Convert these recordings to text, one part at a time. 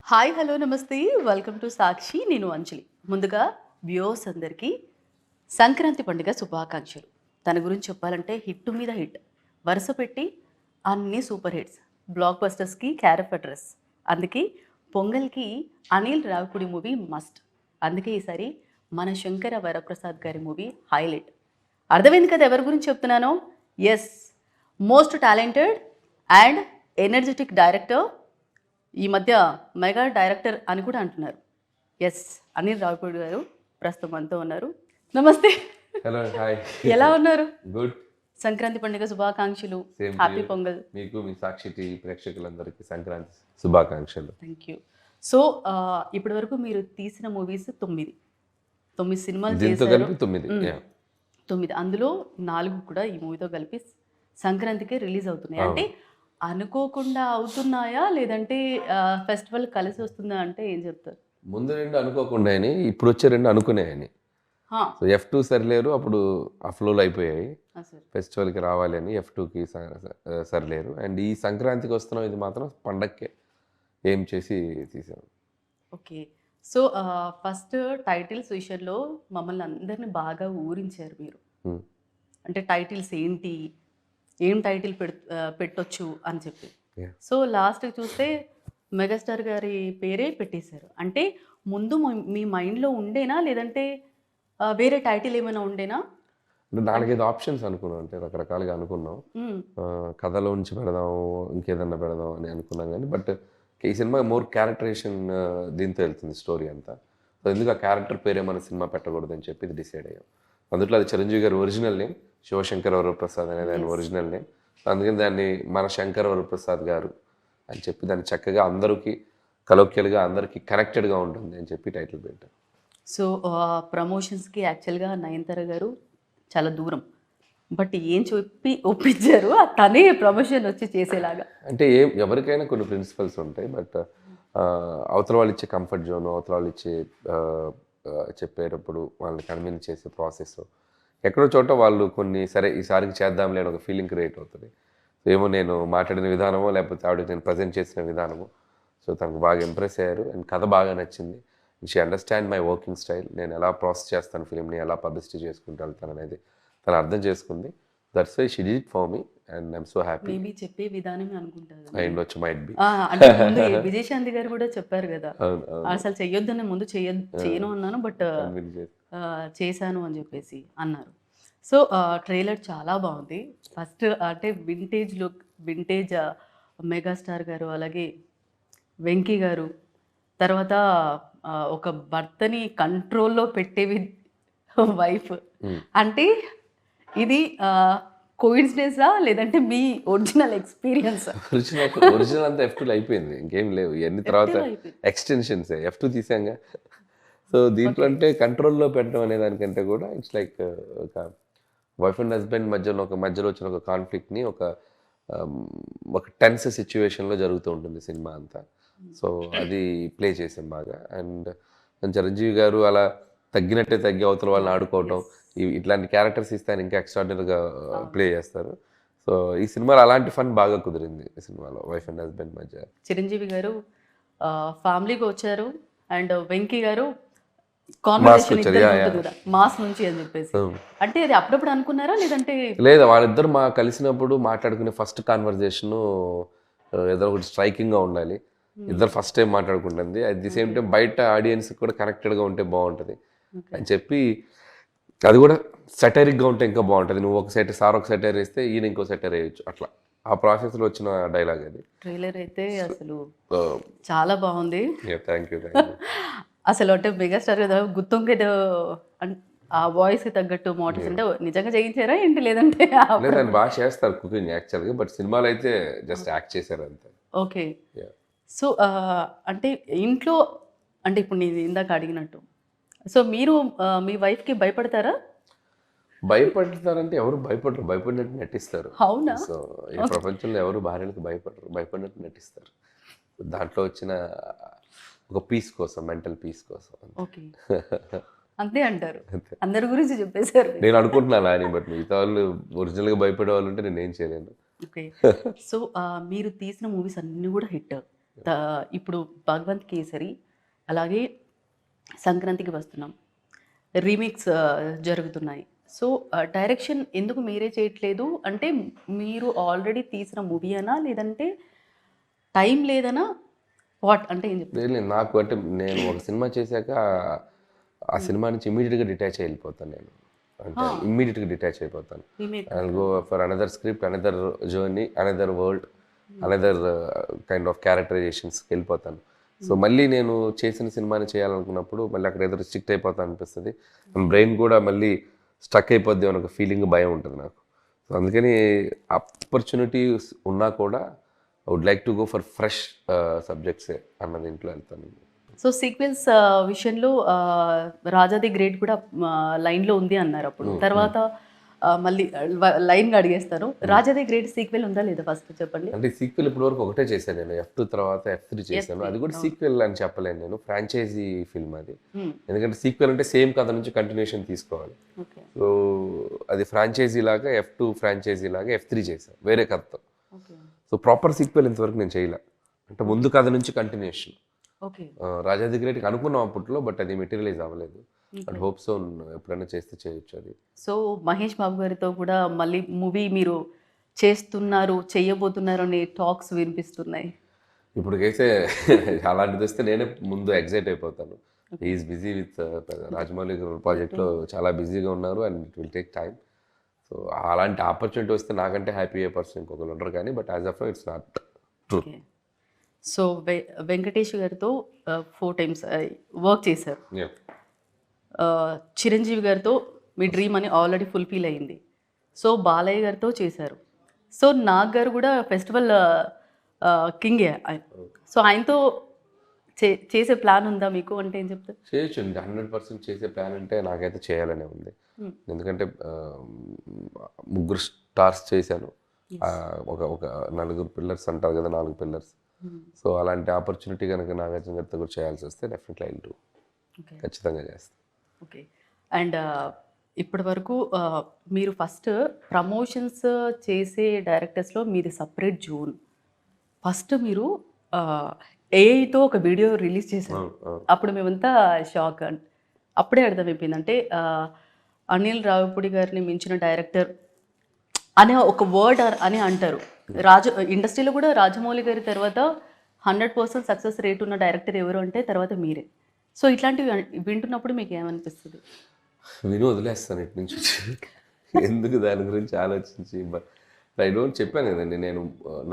Hi hello నమస్తే welcome to సాక్షి నేను అంజలి. ముందుగా వ్యూవర్స్ అందరికీ సంక్రాంతి పండుగ శుభాకాంక్షలు. తన గురించి చెప్పాలంటే హిట్ మీద హిట్ వరుస పెట్టి అన్ని సూపర్ హిట్స్ బ్లాక్ బస్టర్స్కి క్యారెఫ్ అడ్రస్. అందుకే పొంగల్కి అనిల్ రావిపూడి మూవీ మస్ట్. అందుకే ఈసారి మన శంకర వరప్రసాద్ గారి మూవీ హైలైట్. అర్థమైంది కదా ఎవరి గురించి చెప్తున్నానో? Yes, most talented and energetic director, ఈ మధ్య మెగా డైరెక్టర్ అని కూడా అంటున్నారు. ఎస్, అనిల్ రావిపూడి గారు ప్రస్తుతం మనతో ఉన్నారు. నమస్తే. Hello, hi. ఎలా ఉన్నారు? గుడ్. సంక్రాంతి పండుగ శుభాకాంక్షలు. Same happy pongal. మీకు, మీ సాక్షి టీవీ ప్రేక్షకులందరికీ సంక్రాంతి శుభాకాంక్షలు. Thank you. సో ఇప్పటి వరకు మీరు తీసిన మూవీస్ 9 సినిమాలు దీంతో చేశారు. కలిపి 9. 9 అందులో 4 కూడా ఈ మూవీతో కలిపి సంక్రాంతికే రిలీజ్ అవుతున్నాయి. అంటే అనుకోకుండా అవుతున్నాయా లేదంటే ఫెస్టివల్ కలిసి వస్తుందా అంటే ఏం చెప్తారు? ముందు 2 అనుకోకుండా అని, ఇప్పుడు వచ్చే 2 అనుకునేయని. సో F2 సరిలేరు, అప్పుడు ఆ ఫ్లోలో అయిపోయాయి. ఫెస్టివల్కి రావాలి అని F2కి సరిలేరు. అండ్ ఈ సంక్రాంతికి వస్తున్నాం, ఇది మాత్రం పండక్కే ఏం చేసి తీసాం. ఓకే. సో ఫస్ట్ టైటిల్స్ విషయంలో మమ్మల్ని అందరినీ బాగా ఊరించారు మీరు. అంటే టైటిల్స్ ఏంటి, ఏం టైటిల్ పెట్టొచ్చు అని చెప్పి. సో లాస్ట్కి చూస్తే మెగాస్టార్ గారి పేరే పెట్టేశారు. అంటే ముందు మీ మైండ్లో ఉండేనా లేదంటే వేరే టైటిల్ ఏమైనా ఉండేనా? అంటే 4-5 ఆప్షన్స్ అనుకున్నాం, అంటే రకరకాలుగా అనుకున్నాం. కథలోంచి పెడదాం, ఇంకేదన్నా పెడదాం అని అనుకున్నాం. కానీ బట్ ఈ సినిమా మోర్ క్యారెక్టరేషన్ దీంతో వెళ్తుంది స్టోరీ అంతా. సో ఎందుకు ఆ క్యారెక్టర్ పేరే మన సినిమా పెట్టకూడదు అని చెప్పి ఇది డిసైడ్ అయ్యాం. అందులో అది చిరంజీవి గారి ఒరిజినల్ నేమ్, శివశంకర వరప్రసాద్ అనేది ఆయన ఒరిజినల్ నేమ్. అందుకని దాన్ని మన శంకర వరప్రసాద్ గారు అని చెప్పి దాన్ని చక్కగా అందరికీ కలోక్యలుగా అందరికీ కనెక్టెడ్గా ఉంటుంది అని చెప్పి టైటిల్ పెట్టాం. సో ప్రమోషన్స్కి యాక్చువల్గా నయనతార గారు చాలా దూరం, బట్ ఏం చెప్పి ఒప్పించారు తనే ప్రమోషన్ వచ్చి చేసేలాగా? అంటే ఎవరికైనా కొన్ని ప్రిన్సిపల్స్ ఉంటాయి, బట్ అవతల వాళ్ళు ఇచ్చే కంఫర్ట్ జోన్, అవతల వాళ్ళు ఇచ్చే చెప్పేటప్పుడు వాళ్ళని కన్విన్స్ చేసే ప్రాసెస్ ఎక్కడో చోట వాళ్ళు కొన్ని సరే ఈసారికి చేద్దాంలే అని ఒక ఫీలింగ్ క్రియేట్ అవుతుంది. సో ఏమో నేను మాట్లాడిన విధానమో లేకపోతే ఆవిడ నేను ప్రజెంట్ చేసిన విధానమో సో తనకు బాగా ఇంప్రెస్ అయ్యారు. అండ్ కథ బాగా నచ్చింది. She understand my working style, నేను ఎలా ప్రాసెస్ చేస్తాను ఫిలింని, ఎలా పబ్లిసిటీ చేసుకుంటూ వెళ్తాను అనేది తను అర్థం చేసుకుంది. That's why she did it for me and I'm so happy. Maybe చెప్పే విధానమే అనుకుంటారు. అయ్యుండొచ్చు, మైట్ బి. అంటే ముందు విజయశాంతి గారు కూడా చెప్పారు కదా, అసలు చెయ్యొద్దని ముందు చేయను అన్నాను, బట్ చేశాను అని చెప్పేసి అన్నారు. సో ట్రైలర్ చాలా బాగుంది. ఫస్ట్ అంటే వింటేజ్ లుక్, వింటేజ్ మెగాస్టార్ గారు, అలాగే వెంకీ గారు, తర్వాత ఒక భర్తని కంట్రోల్లో పెట్టేవి వైఫ్. అంటే ఇది కోయిన్సిడెన్సా లేదంటే మీ ఒరిజినల్ ఎక్స్పీరియన్స్? ఒరిజినల్ అంతా F2 అయిపోయింది, ఇంకేం లేవు. ఇవన్నీ తర్వాత ఎక్స్టెన్షన్స్ F2 తీసాంగా. సో దీంట్లో అంటే కంట్రోల్లో పెట్టడం అనే దానికంటే కూడా ఇట్స్ లైక్ ఒక వైఫ్ అండ్ హస్బెండ్ మధ్యలో వచ్చిన ఒక కాన్ఫ్లిక్ట్ని ఒక టెన్స్ సిచ్యువేషన్లో జరుగుతూ ఉంటుంది సినిమా అంతా. సో అది ప్లే చేసాం బాగా. అండ్ చిరంజీవి గారు అలా తగ్గినట్టే తగ్గి అవతల వాళ్ళని ఆడుకోవటం, ఇట్లాంటి క్యారెక్టర్స్ ఇస్తే ఆయన ఇంకా ఎక్స్ట్రాడినరీగా ప్లే చేస్తారు. సో ఈ సినిమాలో అలాంటి ఫన్ బాగా కుదిరింది. ఈ సినిమాలో వైఫ్ అండ్ హస్బెండ్ మధ్య. చిరంజీవి గారు ఫ్యామిలీగా వచ్చారు అండ్ వెంకీ గారు మాస్ నుంచి అని చెప్పేసి, అంటే అది అప్పుడప్పుడు అనుకున్నారా లేదంటే? లేదా, వాళ్ళిద్దరు కలిసినప్పుడు మాట్లాడుకునే ఫస్ట్ కాన్వర్జేషన్ ఏదో ఒకటి స్ట్రైకింగ్గా ఉండాలి. ఇద్దరు ఫస్ట్ టైం మాట్లాడుకుంటుంది. అట్ ది సేమ్ టైం బయట ఆడియన్స్ కూడా కనెక్టెడ్గా ఉంటే బాగుంటుంది అని చెప్పి, అది కూడా సెటైరిక్గా ఉంటే ఇంకా బాగుంటుంది. నువ్వు ఒక సెటర్, సార్ ఒక సెటర్ వేస్తే ఈయన ఇంకో సెటర్ వేయచ్చు, అట్లా ఆ ప్రాసెస్లో వచ్చిన డైలాగ్ అది. ట్రైలర్ అయితే అసలు చాలా బాగుంది. Thank you. అసలు అంటే మెగాస్టార్ కదా గుత్తొంకేదో ఆ వాయిస్కి తగ్గట్టు మోడల్స్ అంటే నిజంగా చేయించారా ఏంటి లేదంటే? లేదండి, బాగా చేస్తారు కుకింగ్ యాక్చువల్గా, బట్ సినిమాలో అయితే జస్ట్ యాక్ట్ చేశారు అంతే. ఓకే. సో అంటే ఇంట్లో అంటే ఇప్పుడు నేను ఇందాక అడిగినట్టు, సో మీరు మీ వైఫ్కి భయపడతారా? భయపడతారంటే ఎవరు భయపడరు, భయపడినట్టు నటిస్తారు. అవునా? సో ఈ ప్రపంచంలో ఎవరు భార్యలకు భయపడరు, భయపడినట్టు నటిస్తారు. దాంట్లో వచ్చిన ఒక పీస్ కోసం, మెంటల్ పీస్ కోసం. ఓకే, అంతే అంటారు. అందరి గురించి చెప్పేశారు. నేను అనుకుంటున్నాను అని, బట్ మిగతా వాళ్ళు ఒరిజినల్గా భయపడే వాళ్ళు ఉంటే నేను ఏం చేయలేను. ఓకే. సో మీరు తీసిన మూవీస్ అన్నీ కూడా హిట్. ఇప్పుడు భగవంత్ కేసరి, అలాగే సంక్రాంతికి వస్తున్నాం, రీమిక్స్ జరుగుతున్నాయి. సో డైరెక్షన్ ఎందుకు మీరే చేయట్లేదు అంటే మీరు ఆల్రెడీ తీసిన మూవీ అనా లేదంటే టైం లేదనా వాట్ అంటే ఏం చెప్తారు? లేదు నాకు అంటే నేను ఒక సినిమా చేశాక ఆ సినిమా నుంచి ఇమీడియట్గా డిటాచ్ అయిపోతాను నేను. అంటే ఇమ్మీడియట్గా డిటాచ్ అయిపోతాను. Remake I go for another script, another journey, another world, another kind of క్యారెక్టరైజేషన్స్కి వెళ్ళిపోతాను. సో మళ్ళీ నేను చేసిన సినిమాని చేయాలనుకున్నప్పుడు మళ్ళీ అక్కడ ఏదో రిస్ట్రిక్ట్ అయిపోతాను అనిపిస్తుంది. బ్రెయిన్ కూడా మళ్ళీ స్టక్ అయిపోద్ది అని ఒక ఫీలింగ్, భయం ఉంటుంది నాకు. సో అందుకని ఆపర్చునిటీస్ ఉన్నా కూడా I would like to go for fresh సబ్జెక్ట్సే అన్న దీంట్లో వెళ్తాను. సో సీక్వెల్స్ విషయంలో రాజా ది గ్రేట్ కూడా లైన్లో ఉంది అన్నారు అప్పుడు. తర్వాత మళ్ళీ లైన్గా అడిగేస్తాను, రాజా ది గ్రేట్ సీక్వెల్ ఉందా లేదా ఫస్ట్ చెప్పండి. అంటే సీక్వెల్ ఇప్పటి వరకు ఒకటే చేశాను నేను, F2 తర్వాత F3 చేశాను. అది కూడా సీక్వెల్ అని చెప్పలేను నేను, ఫ్రాంచైజీ ఫిల్మ్ అది. ఎందుకంటే సీక్వెల్ అంటే సేమ్ కథ నుంచి కంటిన్యూషన్ తీసుకోవాలి. ఓకే సో అది ఫ్రాంచైజీ లాగా F2 ఫ్రాంచైజీ లాగా F3 చేశాను వేరే కథతో. ఓకే సో ప్రాపర్ సీక్వెల్ ఇంతవరకు నేను చేయలే, అంటే ముందు కథ నుంచి కంటిన్యూషన్. ఓకే రాజా ది గ్రేట్కి అనుకున్నాం అప్పట్లో, బట్ అది మెటీరియలైజ్ అవ్వలేదు. బట్ హోప్ సో ఎప్పుడైనా చేస్తే చేయొచ్చు అది. సో మహేష్ బాబు గారితో కూడా మళ్ళీ మూవీ మీరు చేస్తున్నారు, చేయబోతున్నారు అనే టాక్స్ వినిపిస్తున్నాయి. ఇప్పటికైతే అలాంటిది వస్తే నేనే ముందు ఎగ్జైట్ అయిపోతాను. ఈజ్ బిజీ విత్ రాజమౌళి ప్రాజెక్ట్లో చాలా బిజీగా ఉన్నారు and it will take time. So అలాంటి ఆపర్చునిటీ వస్తే నాకంటే హ్యాపీ అయ్యే పర్సన్ ఇంకొకరు ఉండరు, కానీ but as of it's not true. So Venkatesh గారితో 4 times వర్క్ చేశారు. చిరంజీవి గారితో మీ డ్రీమ్ అని ఆల్రెడీ ఫుల్ఫిల్ అయింది. సో బాలయ్య గారితో చేశారు. సో నాగ్ గారు కూడా ఫెస్టివల్ కింగే. సో ఆయనతో చేసే ప్లాన్ ఉందా మీకు అంటే ఏం చెప్తారు? చేయొచ్చు, 100% చేసే ప్లాన్ అంటే నాకైతే చేయాలనే ఉంది. ఎందుకంటే ముగ్గురు స్టార్స్ చేశాను, ఒక ఒక 4 పిల్లర్స్ అంటారు కదా, 4 పిల్లర్స్. సో అలాంటి ఆపర్చునిటీ కనుక నాగార్జున గారితో కూడా చేయాల్సి వస్తే డెఫినెట్లీ ఐ విల్ డూ, ఖచ్చితంగా చేస్తాను. ఓకే. అండ్ ఇప్పటి వరకు మీరు ఫస్ట్ ప్రమోషన్స్ చేసే డైరెక్టర్స్లో మీది సపరేట్ జోన్. ఫస్ట్ మీరు ఏఐతో ఒక వీడియో రిలీజ్ చేశారు. అప్పుడు మేమంతా షాక్. అప్పుడే అర్థమైపోయింది అంటే అనిల్ రావిపూడి గారిని మించిన డైరెక్టర్ అనే ఒక వర్డ్ అని అంటారు. ఇండస్ట్రీలో కూడా రాజమౌళి గారి తర్వాత 100% సక్సెస్ రేట్ ఉన్న డైరెక్టర్ ఎవరు అంటే తర్వాత మీరే. సో ఇట్లాంటివి వింటున్నప్పుడు మీకు ఏమనిపిస్తుంది? విను వదిలేస్తాను ఇటు నుంచి, ఎందుకు దాని గురించి ఆలోచించి. బట్ ఐ డోంట్ చెప్పాను కదండి, నేను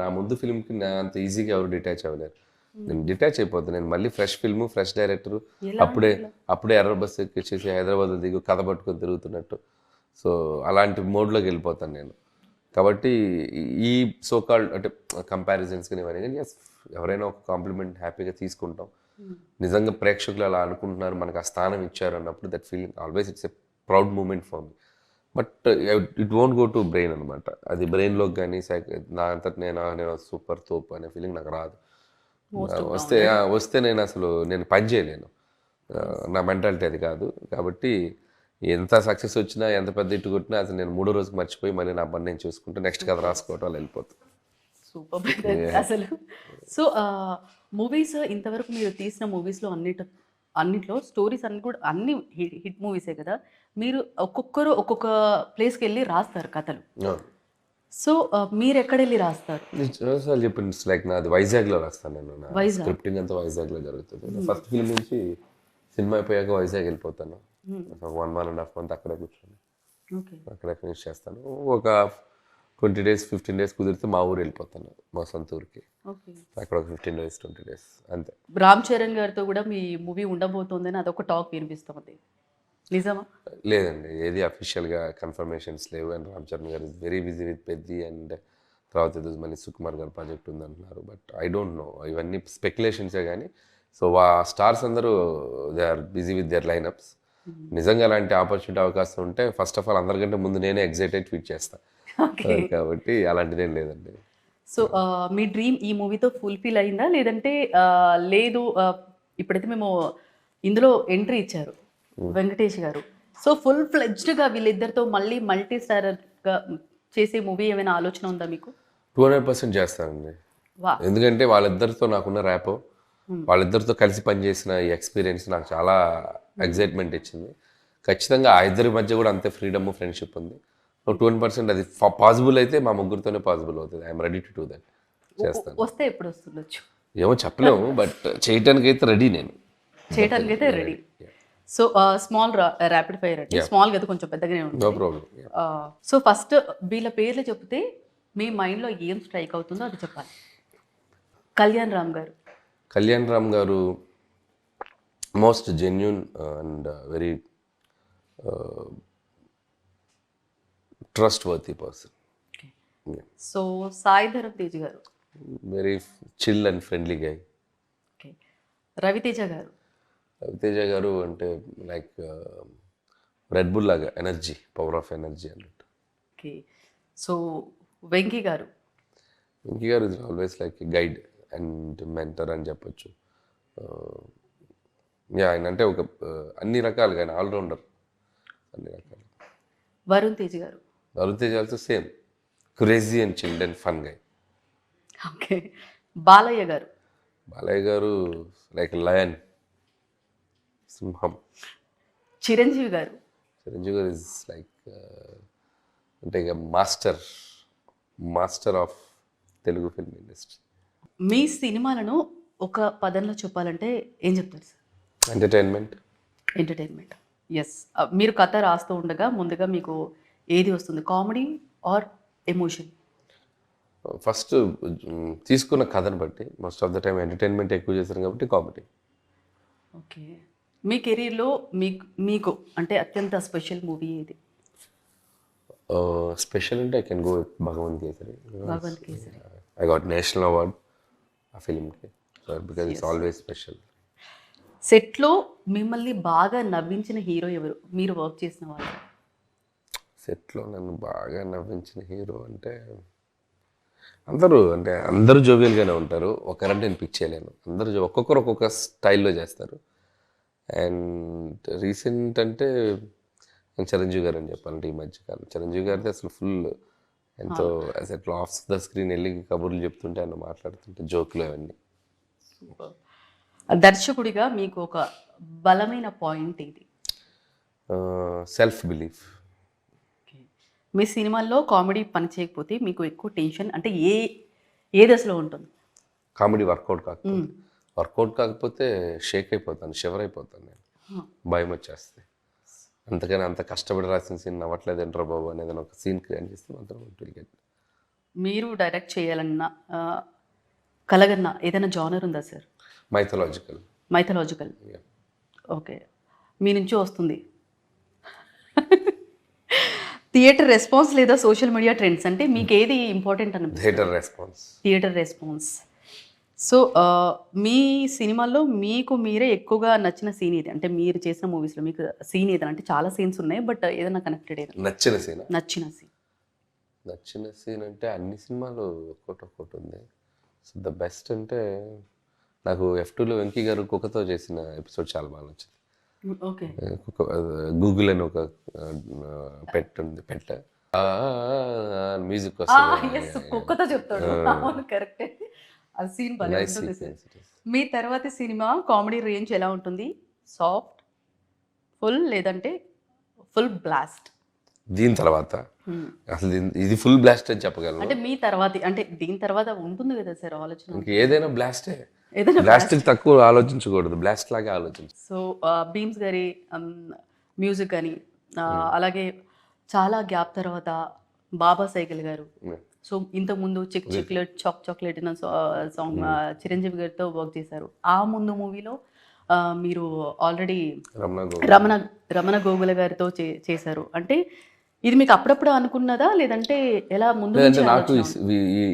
నా ముందు ఫిల్మ్కి నా అంత ఈజీగా ఎవరు డిటాచ్ అవ్వలేరు. నేను డిటాచ్ అయిపోతాను. నేను మళ్ళీ ఫ్రెష్ ఫిల్మ్, ఫ్రెష్ డైరెక్టర్, అప్పుడే ఎర్ర బస్సు ఎక్కిచ్చేసి హైదరాబాద్ దిగు కథ పట్టుకొని తిరుగుతున్నట్టు. సో అలాంటి మోడ్లోకి వెళ్ళిపోతాను నేను. కాబట్టి ఈ సోకాల్డ్ అంటే కంపారిజన్స్ కానీ ఇవన్నీ కానీ ఎవరైనా ఒక కాంప్లిమెంట్ హ్యాపీగా తీసుకుంటాం. నిజంగా ప్రేక్షకులు అలా అనుకుంటున్నారు, మనకు ఆ స్థానం ఇచ్చారు అన్నప్పుడు that feeling always it's a proud moment for me. But it won't go to brain అనమాట. అది బ్రెయిన్లోకి కానీ నా అంతటి నేను సూపర్ తోపు అనే ఫీలింగ్ నాకు రాదు. వస్తే నేను పని చేయలేను, నా మెంటాలిటీ అది కాదు. కాబట్టి ఎంత సక్సెస్ వచ్చినా, ఎంత పెద్ద ఇటు కొట్టినా అసలు నేను 3వ రోజుకి మర్చిపోయి మళ్ళీ నా పని నేను చూసుకుంటే నెక్స్ట్ కథ రాసుకోవటం వాళ్ళు వెళ్ళిపోతాను. సూపర్ అసలు. సో మూవీస్ ఇంతవరకు మీరు తీసిన మూవీస్లో అన్నిట్లో స్టోరీస్ అన్ని కూడా అన్ని హిట్ మూవీసే కదా. మీరు ఒక్కొక్కరు ఒక్కొక్క ప్లేస్కి వెళ్ళి రాస్తారు కథలు. సో మీరు ఎక్కడ వెళ్ళి రాస్తారు? చాలాసార్లు చెప్పండి, లైక్ నాది వైజాగ్లో రాస్తాను నేను. నా స్క్రిప్టింగ్ అంతా వైజాగ్లో జరుగుతుంది. ఫస్ట్ ఫిల్మ్ నుంచి సినిమా అయిపోయాక వైజాగ్ వెళ్ళిపోతాను. 1.5 months అక్కడే కూర్చొని అక్కడే ఫినిష్ చేస్తాను. ఒక 20 days 15 days కుదిరితే మా ఊరు వెళ్ళిపోతాను, మా సొంత ఊరికి. అక్కడ ఒక 15 days 20 days అంతే. రామ్ చరణ్ గారితో కూడా మీ మూవీ ఉండబోతోందని అదొక టాక్ వినిపిస్తుంది, నిజమా? లేదండి, ఏది అఫీషియల్గా కన్ఫర్మేషన్స్ లేవు. అండ్ రామ్ చరణ్ గారు is very busy with Peddi, and తర్వాత ఏదో మళ్ళీ సుకుమార్ గారు ప్రాజెక్ట్ ఉందంటున్నారు. బట్ ఐ డోంట్ నో, ఇవన్నీ స్పెక్యులేషన్సే కానీ. సో స్టార్స్ అందరూ they are busy with their lineups. నిజంగా అలాంటి ఆపర్చునిటీ అవకాశం ఉంటే ఫస్ట్ ఆఫ్ ఆల్ అందరికంటే ముందు నేనే ఎగ్జైటెడ్ ట్వీట్ చేస్తాను. కాబట్టి అలాంటిదేం లేదండి. సో మీ డ్రీమ్ ఈ మూవీతో ఫుల్ఫిల్ అయిందా లేదంటే లేదు? ఇప్పుడైతే మేము ఇందులో ఎంట్రీ ఇచ్చారు వెంకటేష్ గారు. సో ఫుల్ ఫ్లెడ్జ్డ్గా వీళ్ళిద్దరితో మళ్ళీ మల్టీ స్టారర్గా చేసే మూవీ ఏమైనా ఆలోచన ఉందా మీకు? 200% చేస్తానండి. వా ఎందుకంటే వాళ్ళిద్దరితో నాకున్న ర్యాపో, వాళ్ళిద్దరితో కలిసి పనిచేసిన ఈ ఎక్స్పీరియన్స్ నాకు చాలా ఎగ్జైట్మెంట్ ఇచ్చింది. ఖచ్చితంగా ఆ ఇద్దరి మధ్య కూడా అంతే ఫ్రీడమ్ ఫ్రెండ్షిప్ ఉంది. 20% అది పాసిబుల్ అయితే మా ముగ్గురితోనే పాసిబుల్ అవుతుంది. I'm ready to do that. చేస్తాను. వస్తే ఎప్పుడు వస్తుండొచ్చు, ఏమో చెప్పలేము, బట్ చేయటానికి అయితే రెడీ నేను. చేయడానికి అయితే ready. So small rapid fire అంటే స్మాల్ కదా, కొంచెం పెద్దగానే నో ఉంటుంది. ప్రాబ్లం. సో ఫస్ట్ వీళ్ళ పేర్లు చెప్తే మీ మైండ్లో ఏం స్ట్రైక్ అవుతుందో అది చెప్పాలి. కళ్యాణ్ రామ్ గారు. Kalyan Ram garu most genuine and very trustworthy person. So Sai Dharam Tej garu. Very chill and friendly guy. Okay. Ravi Teja garu. Ravi Teja garu అంటే లైక్ రెడ్ బుల్ లాగా ఎనర్జీ, పవర్ ఆఫ్ ఎనర్జీ అన్నట్టు. Okay. So Venky garu. Venky garu is always like guide and mentor అని చెప్పొచ్చు. ఆయన అంటే ఒక అన్ని రకాలుగా ఆయన ఆల్రౌండర్, అన్ని రకాలు. వరుణ్ తేజ్ గారు. Varun Tej also same crazy and chilled and fun guy. Okay. Balayya గారు. బాలయ్య గారు లైక్ లయన్, సింహం. చిరంజీవి గారు. చిరంజీవి గారు ఇస్ లైక్ అంటే ఇక master of Telugu film industry. మీ సినిమాలను ఒక పదంలో చెప్పాలంటే ఏం చెప్తారు సార్? ఎంటర్టైన్మెంట్. ఎంటర్టైన్మెంట్. ఎస్. మీరు కథ రాస్తూ ఉండగా ముందుగా మీకు ఏది వస్తుంది, కామెడీ ఆర్ ఎమోషన్? ఫస్ట్ తీసుకున్న కథను బట్టి most of the time entertainment ఎక్కువ చేశాను కాబట్టి కామెడీ. ఓకే. మీ కెరీర్లో మీకు అంటే అత్యంత స్పెషల్ మూవీ ఏది? స్పెషల్ అంటే I can go with Bhagavanth Kesari. Bhagavanth Kesari. I got national award ఆ ఫిలింకి, బికాజ్ ఇట్స్ ఆల్వేస్ స్పెషల్. సెట్లో మిమ్మల్ని బాగా నవ్వించిన హీరో ఎవరు మీరు వర్క్ చేసిన వాళ్ళు? సెట్లో నన్ను బాగా నవ్వించిన హీరో అంటే అందరూ జోవియల్గానే ఉంటారు. ఒకరంటే నేను పిక్ చేయలేను. ఒక్కొక్కరు ఒక్కొక్క స్టైల్లో చేస్తారు. అండ్ రీసెంట్ అంటే నేను చిరంజీవి గారు అని చెప్పాలంటే ఈ మధ్యకాలం చిరంజీవి గారిది అసలు ఫుల్ ఎంతో అసలు ఆఫ్ ద స్క్రీన్ వెళ్ళి కబుర్లు చెప్తుంటే ఆయన మాట్లాడుతుంటే జోకులు అవన్నీ. దర్శకుడిగా మీకు ఒక బలమైన పాయింట్ ఇది? Self belief. మీ సినిమాల్లో కామెడీ పని చేయకపోతే మీకు ఎక్కువ టెన్షన్ అంటే ఏ దశలో ఉంటుంది? కామెడీ వర్కౌట్ కాకపోతే షేక్ అయిపోతాను, షివర్ అయిపోతాను నేను, భయం వచ్చేస్తే. అంతకని అంత కష్టపడి రాసిన సీన్ నవ్వట్లేదు ఏంట్రా బాబు అనేది ఒక సీన్ క్రియేట్ చేస్తే మాత్రం. మీరు డైరెక్ట్ చేయాలన్నా కలగన్నా ఏదైనా జానర్ ఉందా సార్? మైథలాజికల్. ఓకే. మీ నుంచి వస్తుంది థియేటర్ రెస్పాన్స్ లేదా సోషల్ మీడియా ట్రెండ్స్ అంటే మీకు ఏది ఇంపార్టెంట్ అనిపిస్తుంది? Theatre response. సో మీ సినిమాల్లో మీకు మీరే ఎక్కువగా నచ్చిన సీన్ ఏది? అంటే మీరు చేసిన మూవీస్లో మీకు సీన్ ఏదైనా, అంటే చాలా సీన్స్ ఉన్నాయి బట్ ఏదైనా కనెక్టెడ్ ఏదైనా నచ్చిన సీన్ అంటే అన్ని సినిమాలు ఒక్కొక్కటి ఉంది. సో ద బెస్ట్ అంటే నాకు F2లో వెంకీ గారు కుక్కతో చేసిన ఎపిసోడ్ చాలా బాగా నచ్చింది. ఓకే. గూగుల్ అని ఒక పెట్ ఉంది, పెట్ మ్యూజిక్ వస్తుంది, కుక్కతో చెప్తాడు. అవును, కరెక్టే. ఆ సీన్ భలే ఉంటుంది సార్. మీ తర్వాతి సినిమా కామెడీ రేంజ్ ఎలా ఉంటుంది? సాఫ్ట్, ఫుల్ లేదంటే ఫుల్ బ్లాస్ట్? దీని తర్వాత అసలు ఇది ఫుల్ బ్లాస్ట్ అని చెప్పగలను. అంటే మీ తర్వాత అంటే దీని తర్వాత ఉంటుంది కదా సార్ ఆలోచన? ఏదైనా బ్లాస్టే. బ్లాస్ట్ తక్కువ ఆలోచించకూడదు, బ్లాస్ట్ లాగా ఆలోచించు. సో భీమ్స్ గారి మ్యూజిక్ అని అలాగే చాలా గ్యాప్ తర్వాత బాబా సైకిల్ గారు. సో ఇంతకుముందు చిక్ చిక్లెట్ చాక్లెట్ అన్న సాంగ్ చిరంజీవి గారితో వర్క్ చేశారు. ఆ ముందు మూవీలో మీరు ఆల్రెడీ రమణ గోగుల గారితో చేశారు. అంటే ఇది మీకు అప్పుడప్పుడు అనుకున్నదా లేదంటే ఎలా ముందు? నాకు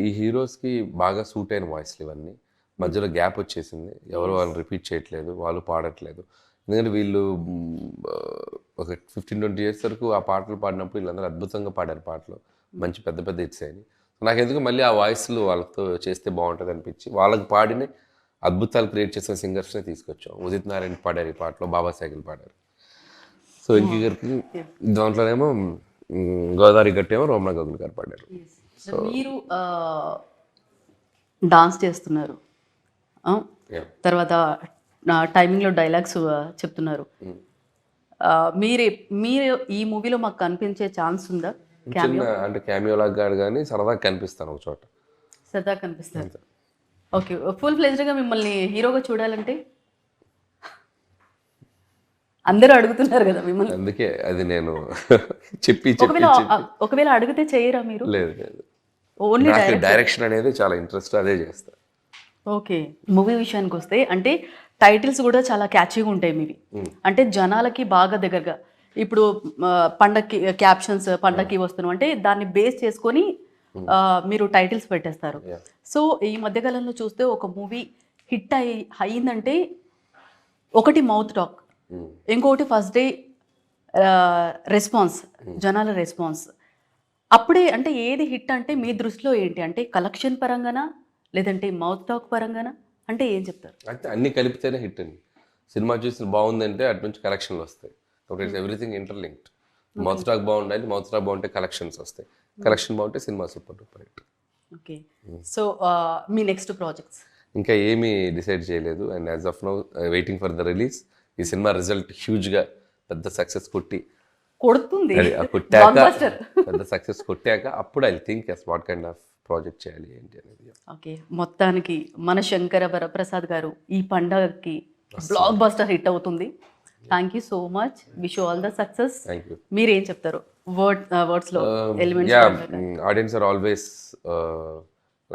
ఈ హీరోస్కి బాగా సూట్ అయిన వాయిస్లు ఇవన్నీ. మధ్యలో గ్యాప్ వచ్చేసింది, ఎవరు వాళ్ళు రిపీట్ చేయట్లేదు, వాళ్ళు పాడట్లేదు. ఎందుకంటే వీళ్ళు ఒక 15-20 ఇయర్స్ వరకు ఆ పాటలు పాడినప్పుడు వీళ్ళందరూ అద్భుతంగా పాడారు పాటలు, మంచి పెద్ద పెద్ద హిట్స్ అయినాయి. నాకు ఎందుకు మళ్ళీ ఆ వాయిస్లు వాళ్ళతో చేస్తే బాగుంటుంది అనిపించి వాళ్ళకి పాడిన అద్భుతాలు క్రియేట్ చేసిన సింగర్స్నే తీసుకొచ్చాం. ఉదిత్ నారాయణ పాడారు ఈ పాటలో, బాబా సైకిల్ పాడారు. సో వెంకీ గారికి దాంట్లోనేమో గోదావరి గట్టేమో రమణ గోగుల్ గారు పాడారు. సో మీరు డాన్స్ చేస్తున్నారు, ఆ, Yeah. తర్వాత టైమింగ్లో డైలాగ్స్ చెప్తున్నారు. ఆ, మీరు ఈ మూవీలో మాకు కనిపించే ఛాన్స్ ఉందా? చిన్న అంటే క్యామియో లాగా కాదు కానీ సరదాగా కనిపిస్తాను ఒక చోట. సరదా కనిపిస్తారు. ఓకే, ఫుల్ ఫ్లెజ్డ్గా మిమ్మల్ని హీరోగా చూడాలంటే అందరూ అడుగుతున్నారు కదా మిమ్మల్ని. అందుకే అది నేను చెప్పి ఒకవేళ ఒకవేళ అడిగితే చేయరా మీరు? లేదు లేదు, ఓన్లీ నాకు డైరెక్షన్ అనేది చాలా ఇంట్రెస్ట్, అదే చేస్తా. ఓకే, మూవీ విషయానికి వస్తే అంటే టైటిల్స్ కూడా చాలా క్యాచీగా ఉంటాయి మీవి. అంటే జనాలకి బాగా దగ్గరగా. ఇప్పుడు పండక్కి క్యాప్షన్స్, పండక్కి వస్తున్నాం అంటే దాన్ని బేస్ చేసుకొని మీరు టైటిల్స్ పెట్టేస్తారు. సో ఈ మధ్యకాలంలో చూస్తే ఒక మూవీ హిట్ అయ్యిందంటే ఒకటి మౌత్ టాక్, ఇంకొకటి ఫస్ట్ డే రెస్పాన్స్, జనాల రెస్పాన్స్. అప్పుడే అంటే ఏది హిట్ అంటే మీ దృష్టిలో ఏంటి? అంటే కలెక్షన్ పరంగానా లేదంటే మౌత్ టాక్ పరంగానా? అంటే ఏం చెప్తారు? అంటే అన్ని కలిపితేనే హిట్ అండి. సినిమా చూసి బాగుందంటే అటు నుంచి కలెక్షన్లు వస్తాయి. కాబట్టి it's everything interlinked. Mouth talk బాగుండాలి, మౌత్ టాక్ బాగుంటే కలెక్షన్స్ వస్తాయి, కలెక్షన్ బాగుంటే సినిమా super duper hit. Okay, so మీ నెక్స్ట్ ప్రాజెక్ట్స్? ఇంకా ఏమీ డిసైడ్ చేయలేదు. And as of now waiting for the release. ఈ సినిమా రిజల్ట్ హ్యూజ్గా పెద్ద సక్సెస్ కొడుతుంది, కొట్టాక పెద్ద సక్సెస్ కొట్టాక అప్పుడు I think what kind of project చేయాలి ఏంటి అనేది. ఓకే, మొత్తానికి మన శంకర వరప్రసాద్ గారు ఈ పండగకి బ్లాక్ బస్టర్ హిట్ అవుతుంది. Thank you so much, wish all the success. Thank you. మీరేం చెప్తారు వర్డ్స్లో? Elements audience are always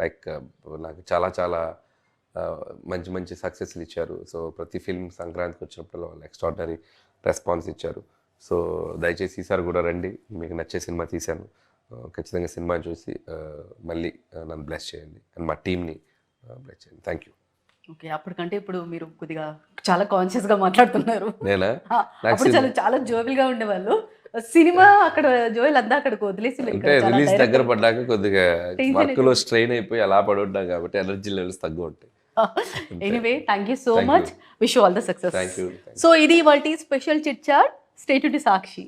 like నాకు చాలా చాలా మంచి మంచి సక్సెస్లు ఇచ్చారు. సో ప్రతి ఫిల్మ్ సంక్రాంతికి వచ్చినప్పుడు వాళ్ళు ఎక్స్ట్రాడినరీ రెస్పాన్స్ ఇచ్చారు. సో దయచేసి ఈసారి కూడా రండి, మీకు నచ్చే సినిమా తీశాను. ఖచ్చితంగా సినిమా చూసి మళ్ళీ నన్ను బ్లెస్ చేయండి అండ్ మా టీమ్ని బ్లెస్ చేయండి. Thank you. ఓకే, అప్పటికంటే ఇప్పుడు మీరు కొద్దిగా చాలా కాన్షియస్గా మాట్లాడుతున్నారు. నేనా? అప్పుడు చాలా జోవిల్గా ఉండేవాళ్ళు. సినిమా అక్కడ జోయల్ అంతా అక్కడికి వదిలేసి అంటే రిలీజ్ దగ్గర పడ్డాక కొద్దిగా వర్క్లో స్ట్రెయిన్ అయిపోయి అలా పడుంటాం కాబట్టి ఎనర్జీ లెవెల్స్ తగ్గు ఉంటాయి. Anyway, thank you so much, wish all the success. Thank you. So ఇది వాటి special chit chat. Stay to Sakshi.